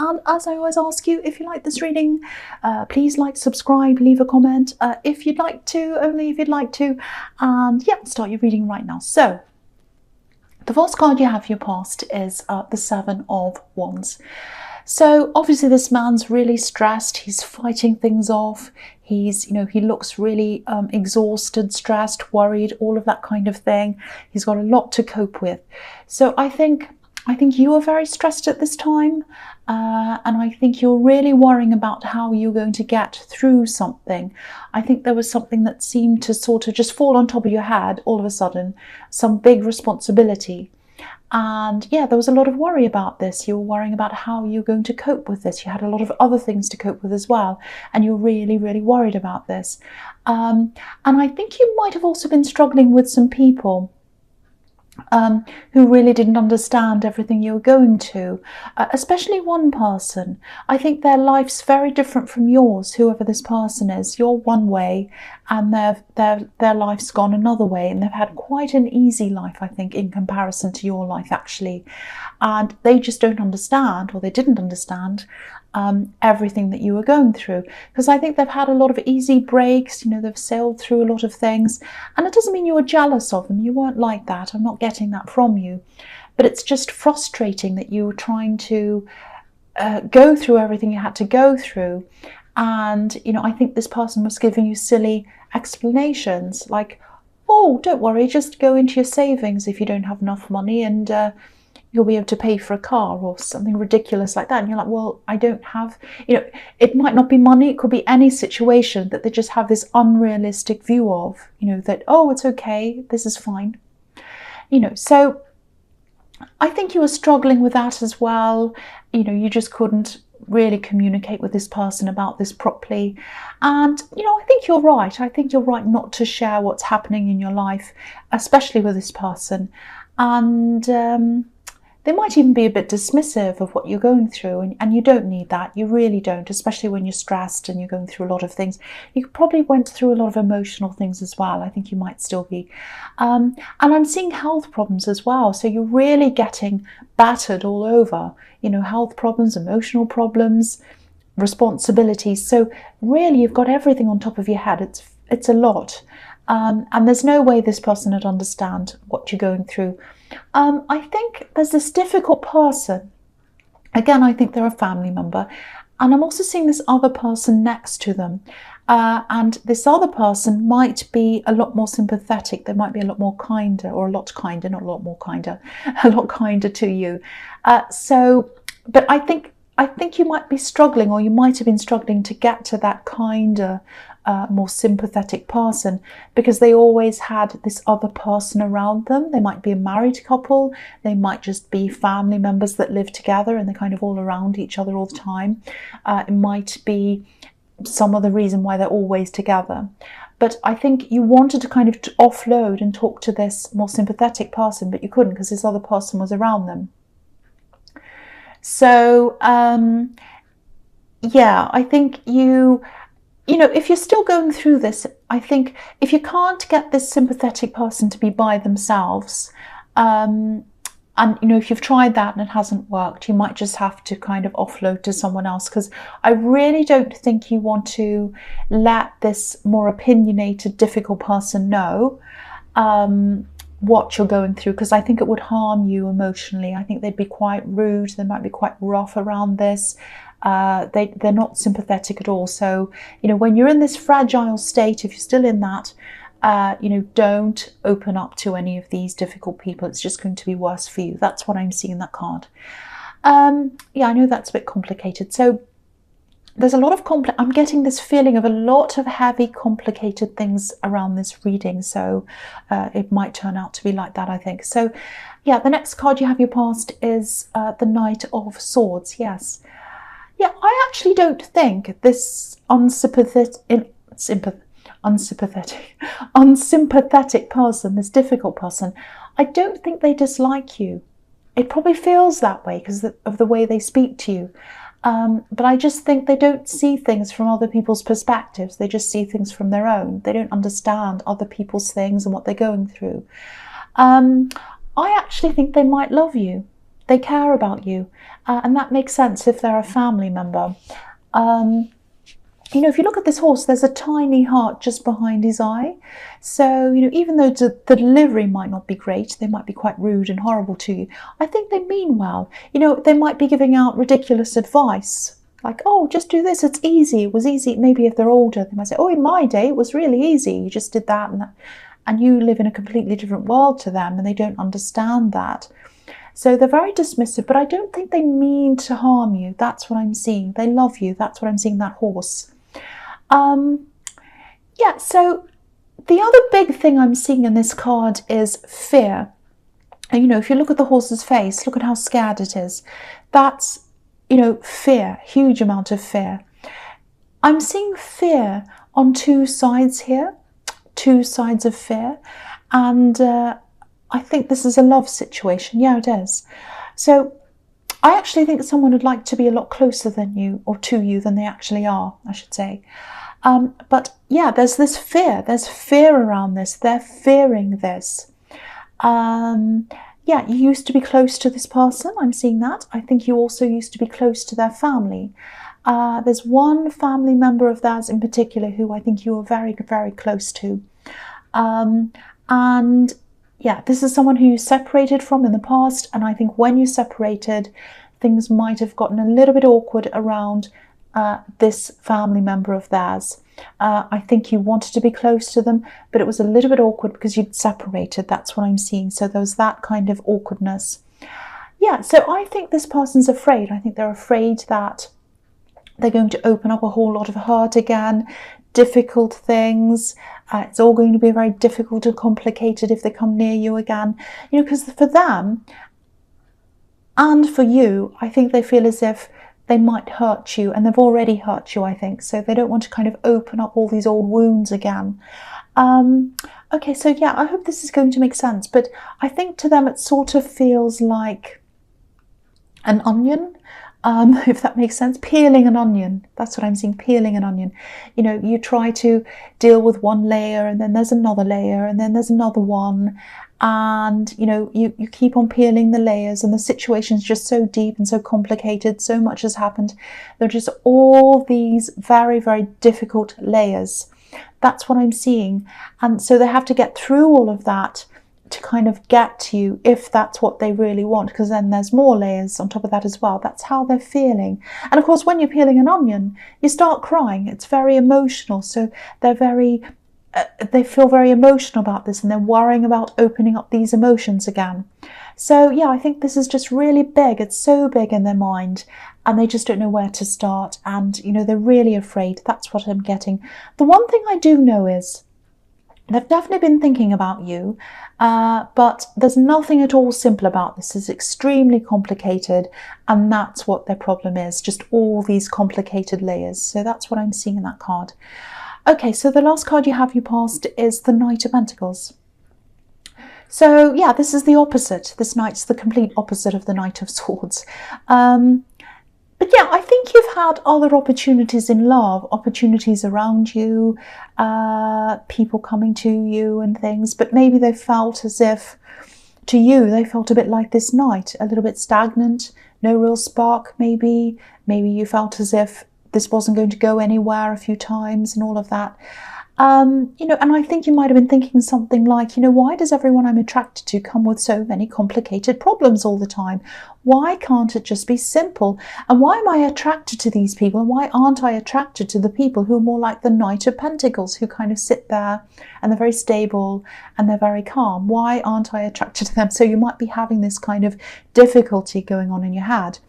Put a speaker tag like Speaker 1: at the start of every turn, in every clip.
Speaker 1: And as I always ask you, if you like this reading, please like, subscribe, leave a comment if you'd like to, only if you'd like to. And yeah, start your reading right now. So, the first card you have for your past is the Seven of Wands. So obviously this man's really stressed. He's fighting things off. He's, he looks really exhausted, stressed, worried, all of that kind of thing. He's got a lot to cope with. So I think you are very stressed at this time, and I think you're really worrying about how you're going to get through something. I think there was something that seemed to sort of just fall on top of your head all of a sudden, some big responsibility. And yeah, there was a lot of worry about this. You were worrying about how you're going to cope with this. You had a lot of other things to cope with as well, and you're really, really worried about this. And I think you might have also been struggling with some people who really didn't understand everything you were going to, especially one person. I think their life's very different from yours, whoever this person is. You're one way and their life's gone another way, and they've had quite an easy life, I think, in comparison to your life actually. And they just don't understand, or they didn't understand, everything that you were going through, because I think they've had a lot of easy breaks. They've sailed through a lot of things, and it doesn't mean you were jealous of them. You weren't like that. I'm not getting that from you, but it's just frustrating that you were trying to go through everything you had to go through. And I think this person was giving you silly explanations like, oh, don't worry, just go into your savings if you don't have enough money, and you'll be able to pay for a car, or something ridiculous like that. And you're like, well, I don't have, it might not be money. It could be any situation that they just have this unrealistic view of, that, oh, it's okay, this is fine. So I think you were struggling with that as well. You just couldn't really communicate with this person about this properly. And, I think you're right. I think you're right not to share what's happening in your life, especially with this person. And, they might even be a bit dismissive of what you're going through, and you don't need that. You really don't, especially when you're stressed and you're going through a lot of things. You probably went through a lot of emotional things as well. I think you might still be. And I'm seeing health problems as well. So you're really getting battered all over, health problems, emotional problems, responsibilities. So really you've got everything on top of your head. It's a lot. And there's no way this person would understand what you're going through. I think there's this difficult person. Again, I think they're a family member. And I'm also seeing this other person next to them. And this other person might be a lot more sympathetic. They might be a lot more kinder, or a lot kinder, not a lot more kinder, a lot kinder to you. But I think you might be struggling, or you might have been struggling to get to that kinder, more sympathetic person, because they always had this other person around them. They might be a married couple. They might just be family members that live together and they're kind of all around each other all the time. It might be some other reason why they're always together. But I think you wanted to kind of offload and talk to this more sympathetic person, but you couldn't because this other person was around them. So, yeah, I think if you're still going through this, I think if you can't get this sympathetic person to be by themselves, and if you've tried that and it hasn't worked, you might just have to kind of offload to someone else, because I really don't think you want to let this more opinionated, difficult person know what you're going through, because I think it would harm you emotionally. I think they'd be quite rude. They might be quite rough around this. They're not sympathetic at all. So, when you're in this fragile state, if you're still in that, don't open up to any of these difficult people. It's just going to be worse for you. That's what I'm seeing in that card. Yeah, I know that's a bit complicated. So there's a lot of I'm getting this feeling of a lot of heavy, complicated things around this reading. So it might turn out to be like that, I think. So yeah, the next card you have your past is the Knight of Swords. Yes. Yeah, I actually don't think this unsympathetic person, this difficult person, I don't think they dislike you. It probably feels that way because of the way they speak to you. But I just think they don't see things from other people's perspectives. They just see things from their own. They don't understand other people's things and what they're going through. I actually think they might love you. They care about you, and that makes sense if they're a family member. You know, if you look at this horse, there's a tiny heart just behind his eye. So, you know, even though the delivery might not be great, they might be quite rude and horrible to you, I think they mean well. You know, they might be giving out ridiculous advice, like, oh, just do this, it's easy, it was easy. Maybe if they're older, they might say, oh, in my day, it was really easy, you just did that and that. And you live in a completely different world to them, and they don't understand that. So they're very dismissive, but I don't think they mean to harm you. That's what I'm seeing. They love you. That's what I'm seeing, that horse. Yeah, so the other big thing I'm seeing in this card is fear. And, you know, if you look at the horse's face, look at how scared it is. That's, you know, fear, huge amount of fear. I'm seeing fear on two sides here, two sides of fear. And I think this is a love situation. Yeah, it is. So I actually think someone would like to be a lot closer than you, or to you, than they actually are, I should say. But yeah, there's this fear. There's fear around this. They're fearing this. Yeah, you used to be close to this person. I'm seeing that. I think you also used to be close to their family. There's one family member of theirs in particular who I think you are very, very close to. And yeah, this is someone who you separated from in the past. And I think when you separated, things might have gotten a little bit awkward around this family member of theirs. I think you wanted to be close to them, but it was a little bit awkward because you'd separated. That's what I'm seeing. So there was that kind of awkwardness. Yeah, so I think this person's afraid. I think they're afraid that they're going to open up a whole lot of hurt again, difficult things. It's all going to be very difficult and complicated if they come near you again. You know, because for them and for you, I think they feel as if they might hurt you, and they've already hurt you, I think. So they don't want to kind of open up all these old wounds again. Okay, so yeah, I hope this is going to make sense. But I think to them it sort of feels like an onion, if that makes sense. Peeling an onion. That's what I'm seeing, peeling an onion. You know, you try to deal with one layer, and then there's another layer, and then there's another one. And, you know, you keep on peeling the layers, and the situation's just so deep and so complicated. So much has happened. There are just all these very, very difficult layers. That's what I'm seeing. And so they have to get through all of that to kind of get to you, if that's what they really want, because then there's more layers on top of that as well. That's how they're feeling. And of course, when you're peeling an onion, you start crying. It's very emotional. So they're very... they feel very emotional about this, and they're worrying about opening up these emotions again. So yeah, I think this is just really big. It's so big in their mind, and they just don't know where to start. And, you know, they're really afraid. That's what I'm getting. The one thing I do know is they've definitely been thinking about you, but there's nothing at all simple about this. It's extremely complicated, and that's what their problem is, just all these complicated layers. So that's what I'm seeing in that card. Okay, so the last card you have, you passed, is the Knight of Pentacles. So yeah, this is the opposite. This Knight's the complete opposite of the Knight of Swords. But yeah, I think you've had other opportunities in love, opportunities around you, people coming to you and things, but maybe they felt as if, to you, they felt a bit like this Knight, a little bit stagnant, no real spark maybe. Maybe you felt as if this wasn't going to go anywhere a few times and all of that. You know, and I think you might have been thinking something like, you know, why does everyone I'm attracted to come with so many complicated problems all the time? Why can't it just be simple? And why am I attracted to these people? And why aren't I attracted to the people who are more like the Knight of Pentacles, who kind of sit there and they're very stable and they're very calm? Why aren't I attracted to them? So you might be having this kind of difficulty going on in your head.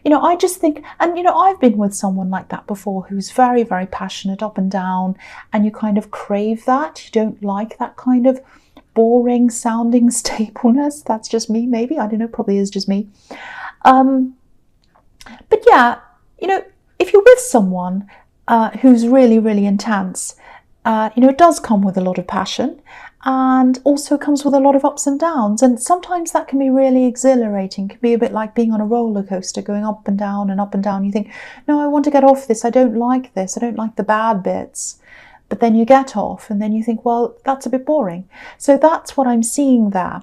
Speaker 1: You know, I just think, and you know, I've been with someone like that before, who's very, very passionate, up and down, and you kind of crave that. You don't like that kind of boring sounding stableness. That's just me, maybe. I don't know, probably is just me. But yeah, you know, if you're with someone who's really, really intense, you know, it does come with a lot of passion, and also comes with a lot of ups and downs. And sometimes that can be really exhilarating. It can be a bit like being on a roller coaster, going up and down and up and down. You think, no, I want to get off this. I don't like this. I don't like the bad bits. But then you get off, and then you think, well, that's a bit boring. So that's what I'm seeing there.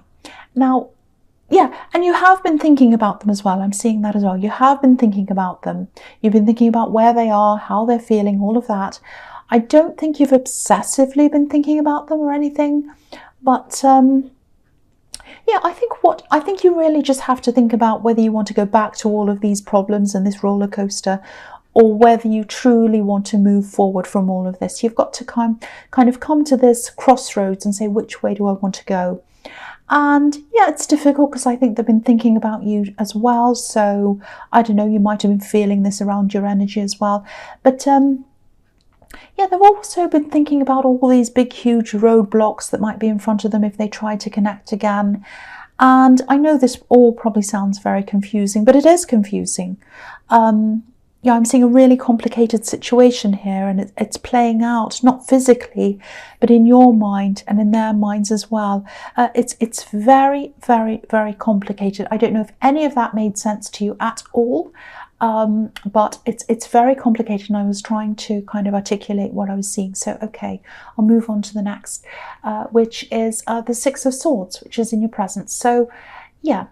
Speaker 1: Now, Yeah, and you have been thinking about them as well. I'm seeing that as well. You have been thinking about them. You've been thinking about where they are, how they're feeling, all of that. I don't think you've obsessively been thinking about them or anything, but yeah, I think you really just have to think about whether you want to go back to all of these problems and this roller coaster, or whether you truly want to move forward from all of this. You've got to kind of come to this crossroads and say, which way do I want to go? And yeah, it's difficult because I think they've been thinking about you as well. So I don't know, you might have been feeling this around your energy as well. But yeah, they've also been thinking about all these big, huge roadblocks that might be in front of them if they try to connect again. And I know this all probably sounds very confusing, but it is confusing. Yeah, I'm seeing a really complicated situation here, and it's playing out, not physically, but in your mind and in their minds as well. It's very, very, very complicated. I don't know if any of that made sense to you at all, but it's very complicated, and I was trying to kind of articulate what I was seeing. So, okay, I'll move on to the next, which is the Six of Swords, which is in your presence. So, yeah,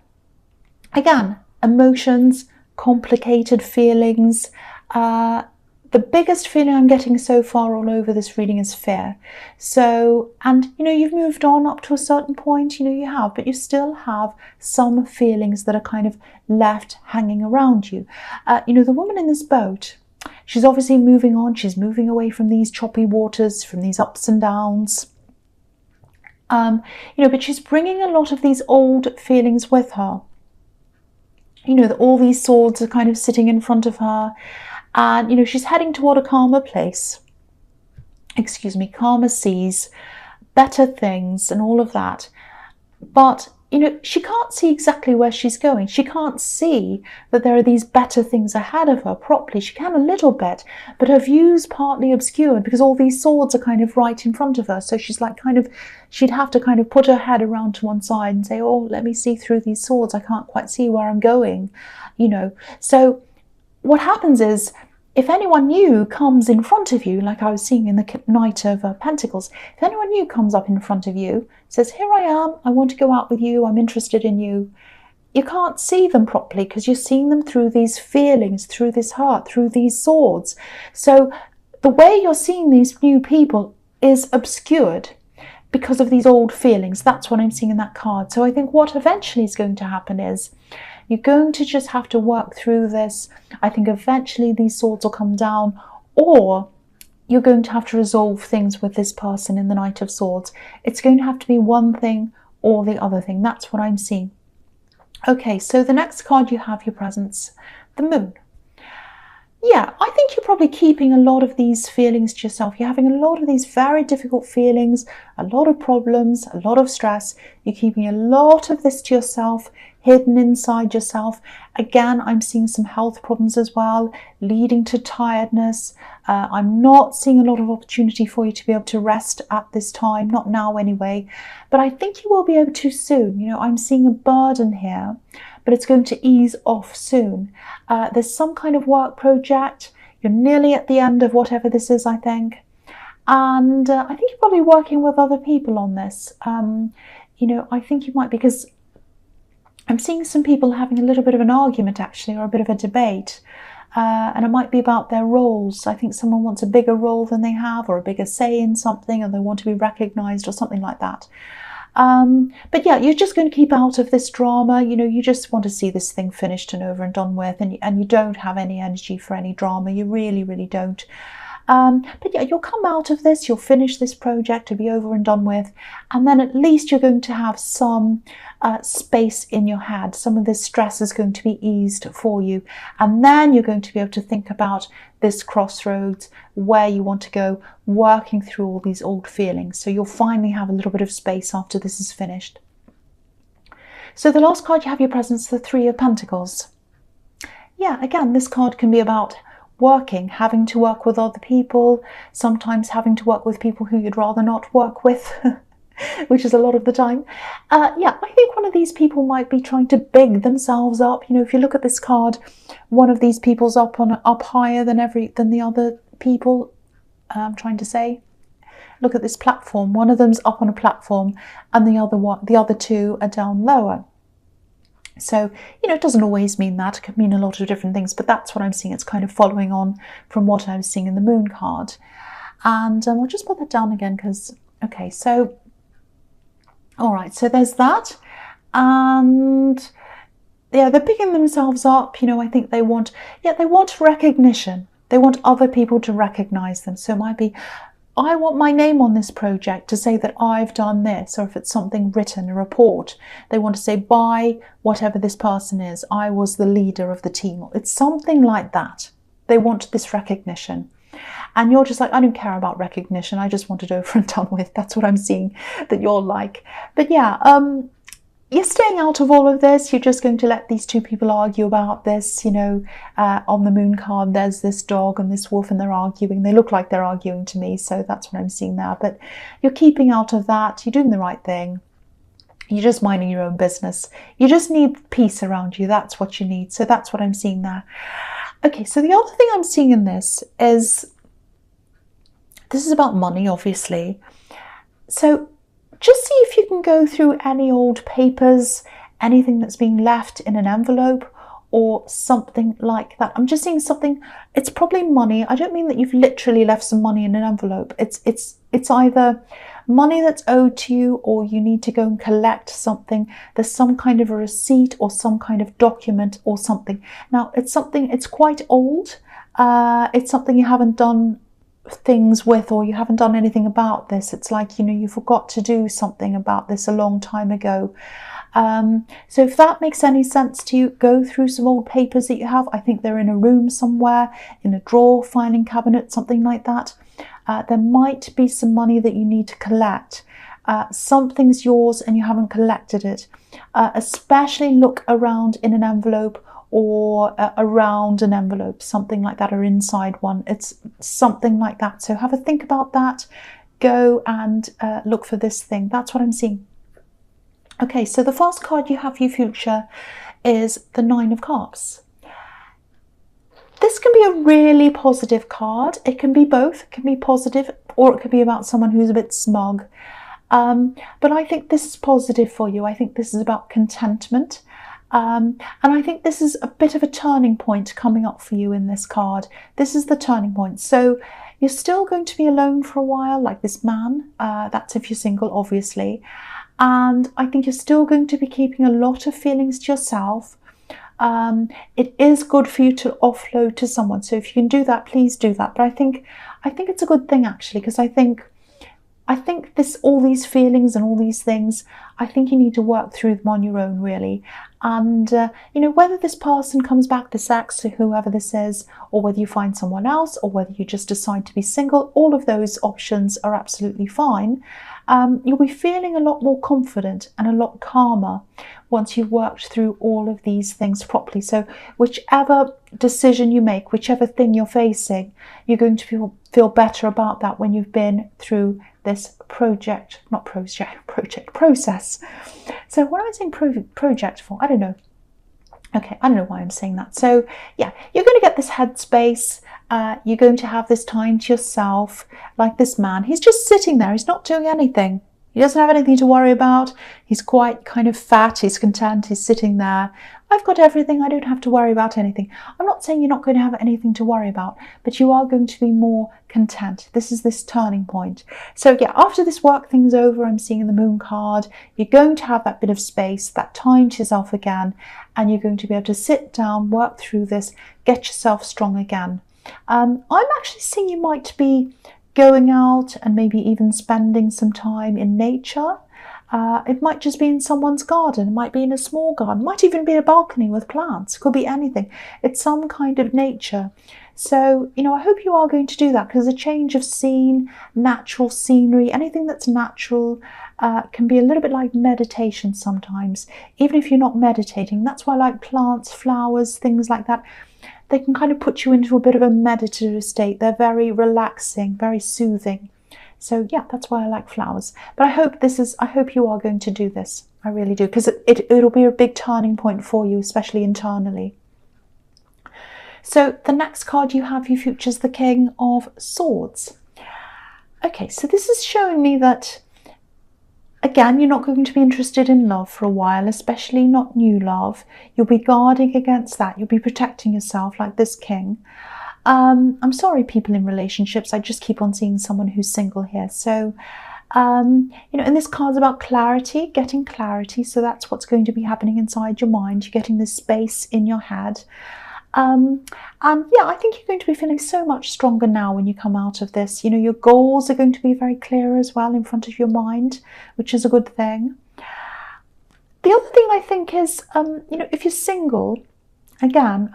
Speaker 1: again, emotions, complicated feelings. The biggest feeling I'm getting so far all over this reading is fear. So, and you know, you've moved on up to a certain point, you know, you have, but you still have some feelings that are kind of left hanging around you. You know, the woman in this boat, she's obviously moving on. She's moving away from these choppy waters, from these ups and downs. You know, but she's bringing a lot of these old feelings with her. You know, that all these swords are kind of sitting in front of her, and you know, she's heading toward a calmer place. Excuse me, calmer seas, better things, and all of that. But you know, she can't see exactly where she's going. She can't see that there are these better things ahead of her properly. She can a little bit, but her view's partly obscured because all these swords are kind of right in front of her. So she's like she'd have to kind of put her head around to one side and say, oh, let me see through these swords. I can't quite see where I'm going, you know. So what happens is, if anyone new comes in front of you, like I was seeing in the Knight of Pentacles, if anyone new comes up in front of you, says, here I am, I want to go out with you, I'm interested in you, you can't see them properly because you're seeing them through these feelings, through this heart, through these swords. So the way you're seeing these new people is obscured because of these old feelings. That's what I'm seeing in that card. So I think what eventually is going to happen is, you're going to just have to work through this. I think eventually these swords will come down, or you're going to have to resolve things with this person in the Knight of Swords. It's going to have to be one thing or the other thing. That's what I'm seeing. Okay, so the next card you have your presence, the Moon. Yeah, I think you're probably keeping a lot of these feelings to yourself. You're having a lot of these very difficult feelings, a lot of problems, a lot of stress. You're keeping a lot of this to yourself, hidden inside yourself. Again, I'm seeing some health problems as well, leading to tiredness. I'm not seeing a lot of opportunity for you to be able to rest at this time, not now anyway, but I think you will be able to soon. You know, I'm seeing a burden here, but it's going to ease off soon. There's some kind of work project. You're nearly at the end of whatever this is, I think. And I think you're probably working with other people on this. You know, I think you might, because I'm seeing some people having a little bit of an argument actually, or a bit of a debate. And it might be about their roles. I think someone wants a bigger role than they have, or a bigger say in something, or they want to be recognised or something like that. But yeah, you're just going to keep out of this drama. You know, you just want to see this thing finished and over and done with, and you don't have any energy for any drama. You really, really don't. But yeah, you'll come out of this, you'll finish this project to be over and done with, and then at least you're going to have some space in your head. Some of this stress is going to be eased for you, and then you're going to be able to think about this crossroads, where you want to go, working through all these old feelings. So you'll finally have a little bit of space after this is finished. So the last card you have your presence, the Three of Pentacles. Yeah, again, this card can be about working, having to work with other people, sometimes having to work with people who you'd rather not work with, which is a lot of the time. Yeah, I think one of these people might be trying to big themselves up. You know, if you look at this card, one of these people's up higher than the other people. I'm trying to say, look at this platform. One of them's up on a platform, and the other two are down lower. So, you know, it doesn't always mean that. It could mean a lot of different things, but that's what I'm seeing. It's kind of following on from what I was seeing in the moon card. And I'll just put that down again because, okay, so, all right, so there's that. And yeah, they're picking themselves up. You know, I think they want recognition. They want other people to recognize them. So it might be, I want my name on this project to say that I've done this, or if it's something written, a report, they want to say by whatever this person is, I was the leader of the team. It's something like that. They want this recognition. And you're just like, I don't care about recognition. I just want it over and done with. That's what I'm seeing that you're like. But yeah, you're staying out of all of this. You're just going to let these two people argue about this. You know, on the moon card, there's this dog and this wolf and they're arguing. They look like they're arguing to me. So that's what I'm seeing there. But you're keeping out of that. You're doing the right thing. You're just minding your own business. You just need peace around you. That's what you need. So that's what I'm seeing there. Okay, so the other thing I'm seeing in this is about money, obviously. So just see if you can go through any old papers, anything that's being left in an envelope or something like that. I'm just seeing something, it's probably money. I don't mean that you've literally left some money in an envelope. It's either money that's owed to you or you need to go and collect something. There's some kind of a receipt or some kind of document or something. Now, it's quite old. It's something you haven't done things with, or you haven't done anything about this. It's like, you know, you forgot to do something about this a long time ago. So if that makes any sense to you, go through some old papers that you have. I think they're in a room somewhere, in a drawer, filing cabinet, something like that. There might be some money that you need to collect. Something's yours and you haven't collected it. Especially look around in an envelope or around an envelope, something like that, or inside one. It's something like that. So have a think about that. Go and look for this thing. That's what I'm seeing. Okay, so the first card you have for your future is the Nine of Cups. This can be a really positive card. It can be both. It can be positive or it could be about someone who's a bit smug. But I think this is positive for you. I think this is about contentment. And I think this is a bit of a turning point coming up for you in this card. This is the turning point. So you're still going to be alone for a while, like this man. That's if you're single, obviously. And I think you're still going to be keeping a lot of feelings to yourself. It is good for you to offload to someone. So if you can do that, please do that. But I think it's a good thing, actually, because I think all these feelings and all these things, I think you need to work through them on your own, really. And, you know, whether this person comes back, this ex, whoever this is, or whether you find someone else, or whether you just decide to be single, all of those options are absolutely fine. You'll be feeling a lot more confident and a lot calmer once you've worked through all of these things properly. So whichever decision you make, whichever thing you're facing, you're going to feel better about that when you've been through this process. So what am I saying project for? I don't know. Okay, I don't know why I'm saying that. So yeah, you're going to get this headspace. You're going to have this time to yourself, like this man. He's just sitting there. He's not doing anything. He doesn't have anything to worry about. He's quite kind of fat. He's content. He's sitting there. I've got everything. I don't have to worry about anything. I'm not saying you're not going to have anything to worry about, but you are going to be more content. This is this turning point. So yeah, after this work thing's over, I'm seeing in the moon card, you're going to have that bit of space, that time to yourself again, and you're going to be able to sit down, work through this, get yourself strong again. I'm actually seeing you might be going out and maybe even spending some time in nature. It might just be in someone's garden. It might be in a small garden. It might even be a balcony with plants. It could be anything. It's some kind of nature. So, you know, I hope you are going to do that, because a change of scene, natural scenery, anything that's natural can be a little bit like meditation sometimes. Even if you're not meditating, that's why I like plants, flowers, things like that. They can kind of put you into a bit of a meditative state. They're very relaxing, very soothing. So yeah, that's why I like flowers. But I hope you are going to do this. I really do, because it'll be a big turning point for you, especially internally. So the next card you have, you features the King of Swords. Okay, so this is showing me that Again, you're not going to be interested in love for a while, especially not new love. You'll be guarding against that. You'll be protecting yourself like this king. I'm sorry, people in relationships. I just keep on seeing someone who's single here. So, and this card's about clarity, getting clarity. So that's what's going to be happening inside your mind. You're getting this space in your head. And yeah, I think you're going to be feeling so much stronger now when you come out of this. Your goals are going to be very clear as well in front of your mind, which is a good thing. The other thing I think is, if you're single, again,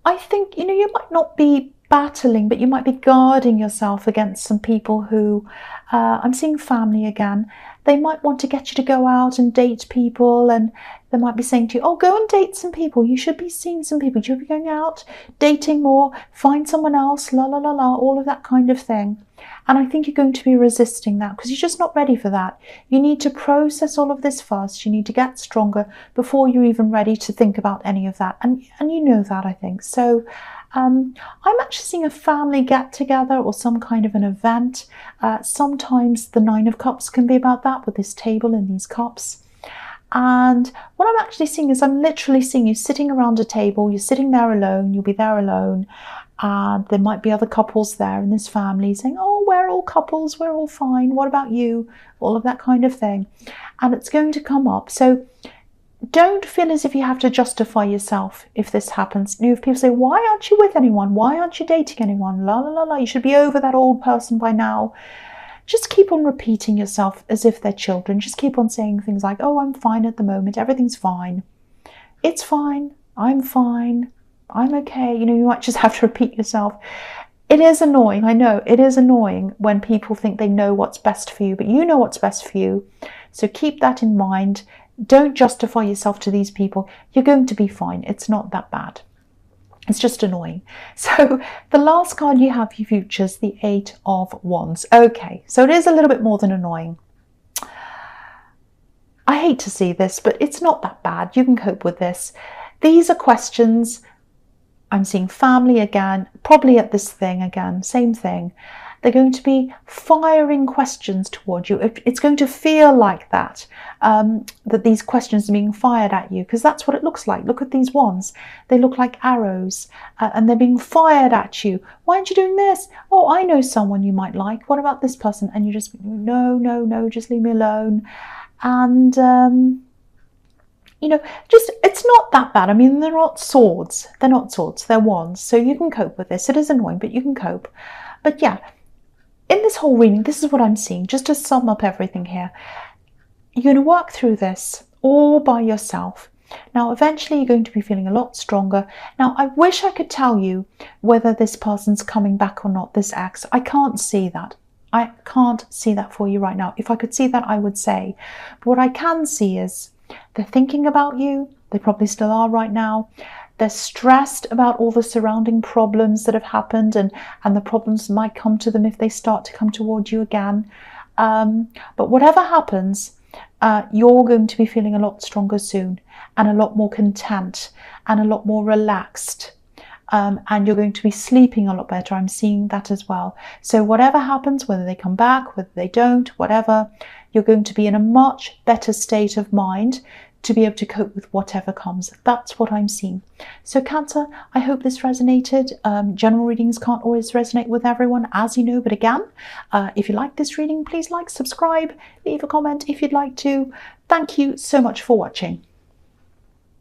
Speaker 1: I think, you might not be battling, but you might be guarding yourself against some people who, I'm seeing family again. They might want to get you to go out and date people, and they might be saying to you, oh, go and date some people. You should be seeing some people. You should be going out, dating more, find someone else, la, la, la, la, all of that kind of thing. And I think you're going to be resisting that because you're just not ready for that. You need to process all of this first. You need to get stronger before you're even ready to think about any of that. And you know that, I think. So I'm actually seeing a family get-together or some kind of an event. Sometimes the Nine of Cups can be about that with this table and these cups. And what I'm actually seeing is I'm literally seeing you sitting around a table. You're sitting there alone. You'll be there alone. And there might be other couples there in this family saying, oh, we're all couples. We're all fine. What about you? All of that kind of thing. And it's going to come up. So don't feel as if you have to justify yourself if this happens. If people say, why aren't you with anyone? Why aren't you dating anyone? La, la, la, la. You should be over that old person by now. Just keep on repeating yourself as if they're children. Just keep on saying things like, oh, I'm fine at the moment. Everything's fine. It's fine. I'm fine. I'm okay. You might just have to repeat yourself. It is annoying. I know it is annoying when people think they know what's best for you, but you know what's best for you. So keep that in mind. Don't justify yourself to these people. You're going to be fine. It's not that bad. It's just annoying. So the last card you have, your futures, the Eight of Wands. Okay, so it is a little bit more than annoying. I hate to see this, but it's not that bad. You can cope with this. These are questions. I'm seeing family again, probably at this thing again, same thing. They're going to be firing questions toward you. It's going to feel like that, that these questions are being fired at you, because that's what it looks like. Look at these wands. They look like arrows, and they're being fired at you. Why aren't you doing this? Oh, I know someone you might like. What about this person? And you just, no, no, no, just leave me alone. And, just, it's not that bad. I mean, they're not swords. They're not swords. They're wands. So you can cope with this. It is annoying, but you can cope. But yeah. In this whole reading, this is what I'm seeing, just to sum up everything here. You're going to work through this all by yourself. Now, eventually you're going to be feeling a lot stronger. Now, I wish I could tell you whether this person's coming back or not, this ex. I can't see that. I can't see that for you right now. If I could see that, I would say. But what I can see is they're thinking about you. They probably still are right now. They're stressed about all the surrounding problems that have happened, and the problems might come to them if they start to come toward you again. But whatever happens, you're going to be feeling a lot stronger soon, and a lot more content, and a lot more relaxed. And you're going to be sleeping a lot better. I'm seeing that as well. So whatever happens, whether they come back, whether they don't, whatever, you're going to be in a much better state of mind to be able to cope with whatever comes. That's what I'm seeing. So Cancer, I hope this resonated. General readings can't always resonate with everyone, as you know, but again, if you like this reading, please like, subscribe, leave a comment if you'd like to. Thank you so much for watching.